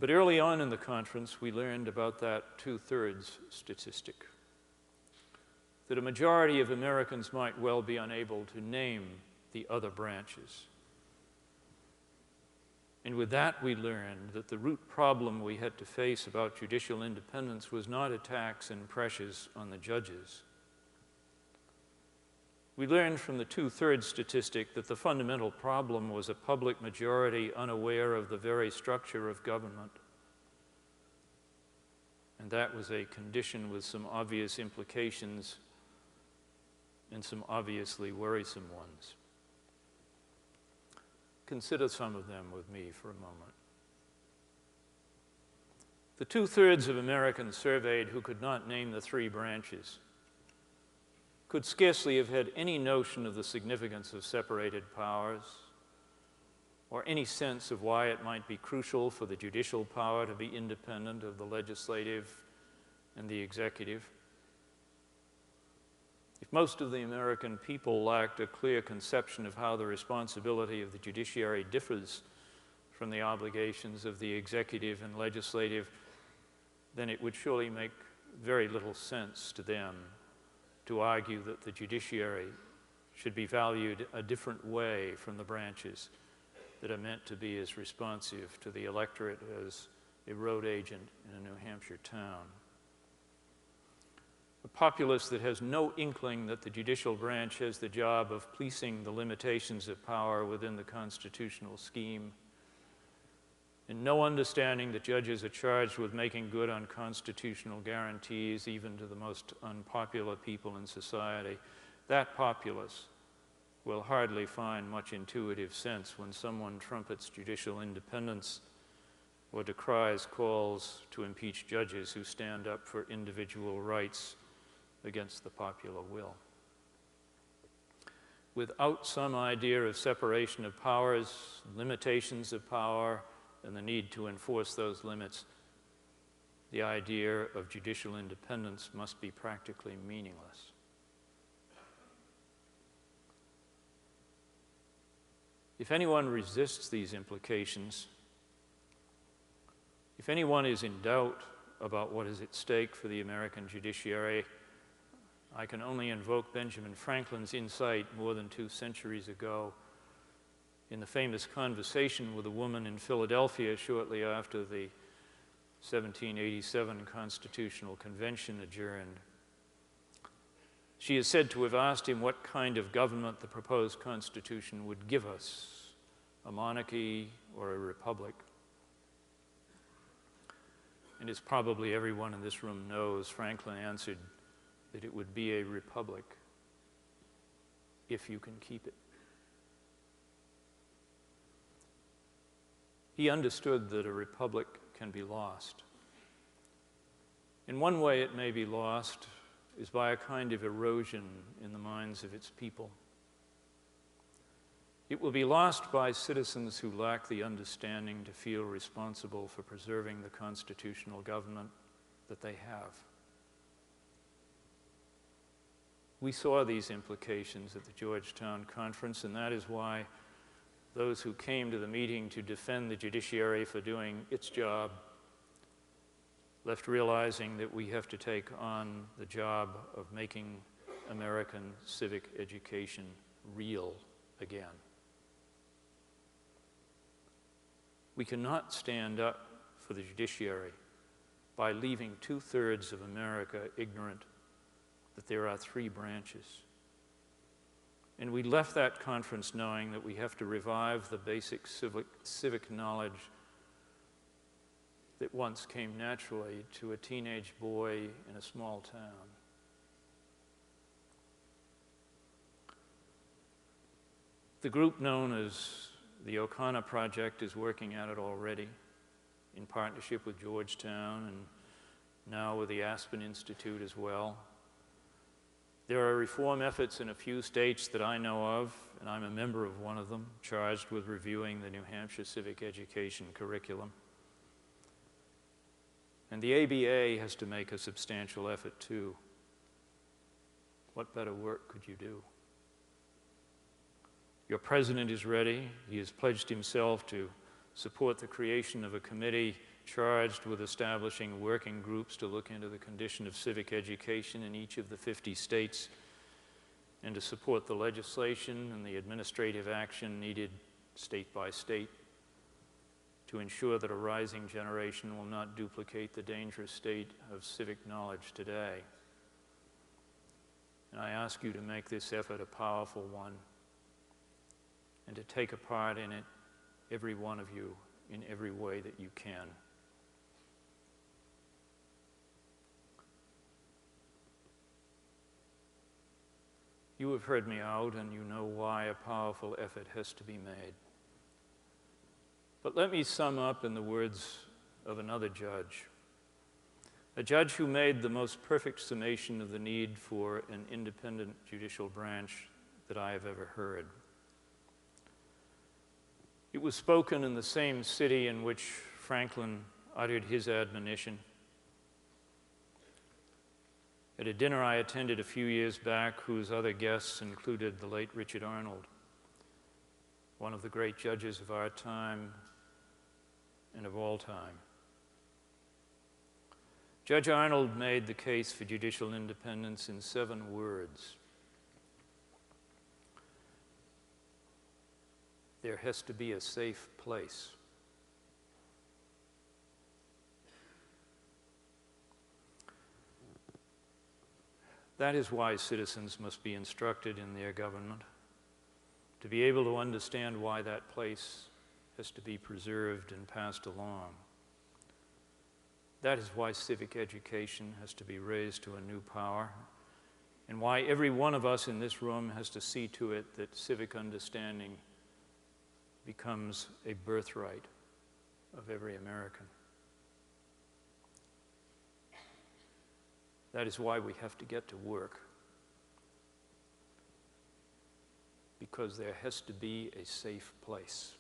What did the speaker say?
But early on in the conference, we learned about that 2/3 statistic, that a majority of Americans might well be unable to name the other branches. And with that, we learned that the root problem we had to face about judicial independence was not attacks and pressures on the judges. We learned from the 2/3 statistic that the fundamental problem was a public majority unaware of the very structure of government. And that was a condition with some obvious implications and some obviously worrisome ones. Consider some of them with me for a moment. The 2/3 of Americans surveyed who could not name the three branches could scarcely have had any notion of the significance of separated powers or any sense of why it might be crucial for the judicial power to be independent of the legislative and the executive. If most of the American people lacked a clear conception of how the responsibility of the judiciary differs from the obligations of the executive and legislative, then it would surely make very little sense to them to argue that the judiciary should be valued a different way from the branches that are meant to be as responsive to the electorate as a road agent in a New Hampshire town. A populace that has no inkling that the judicial branch has the job of policing the limitations of power within the constitutional scheme, and no understanding that judges are charged with making good on constitutional guarantees even to the most unpopular people in society, that populace will hardly find much intuitive sense when someone trumpets judicial independence or decries calls to impeach judges who stand up for individual rights against the popular will. Without some idea of separation of powers, limitations of power, and the need to enforce those limits, the idea of judicial independence must be practically meaningless. If anyone resists these implications, if anyone is in doubt about what is at stake for the American judiciary, I can only invoke Benjamin Franklin's insight more than 2 centuries ago in the famous conversation with a woman in Philadelphia shortly after the 1787 Constitutional Convention adjourned. She is said to have asked him what kind of government the proposed Constitution would give us, a monarchy or a republic. And as probably everyone in this room knows, Franklin answered that it would be a republic if you can keep it. He understood that a republic can be lost. In one way it may be lost is by a kind of erosion in the minds of its people. It will be lost by citizens who lack the understanding to feel responsible for preserving the constitutional government that they have. We saw these implications at the Georgetown Conference, and that is why those who came to the meeting to defend the judiciary for doing its job left realizing that we have to take on the job of making American civic education real again. We cannot stand up for the judiciary by leaving 2/3 of America ignorant that there are 3 branches. And we left that conference knowing that we have to revive the basic civic knowledge that once came naturally to a teenage boy in a small town. The group known as the O'Connor Project is working at it already in partnership with Georgetown and now with the Aspen Institute as well. There are reform efforts in a few states that I know of, and I'm a member of one of them, charged with reviewing the New Hampshire civic education curriculum. And the ABA has to make a substantial effort too. What better work could you do? Your president is ready. He has pledged himself to support the creation of a committee charged with establishing working groups to look into the condition of civic education in each of the 50 states, and to support the legislation and the administrative action needed state by state to ensure that a rising generation will not duplicate the dangerous state of civic knowledge today. And I ask you to make this effort a powerful one and to take a part in it, every one of you, in every way that you can. You have heard me out, and you know why a powerful effort has to be made. But let me sum up in the words of another judge, a judge who made the most perfect summation of the need for an independent judicial branch that I have ever heard. It was spoken in the same city in which Franklin uttered his admonition. At a dinner I attended a few years back, whose other guests included the late Richard Arnold, one of the great judges of our time and of all time. Judge Arnold made the case for judicial independence in 7 words. There has to be a safe place. That is why citizens must be instructed in their government, to be able to understand why that place has to be preserved and passed along. That is why civic education has to be raised to a new power, and why every one of us in this room has to see to it that civic understanding becomes a birthright of every American. That is why we have to get to work, because there has to be a safe place.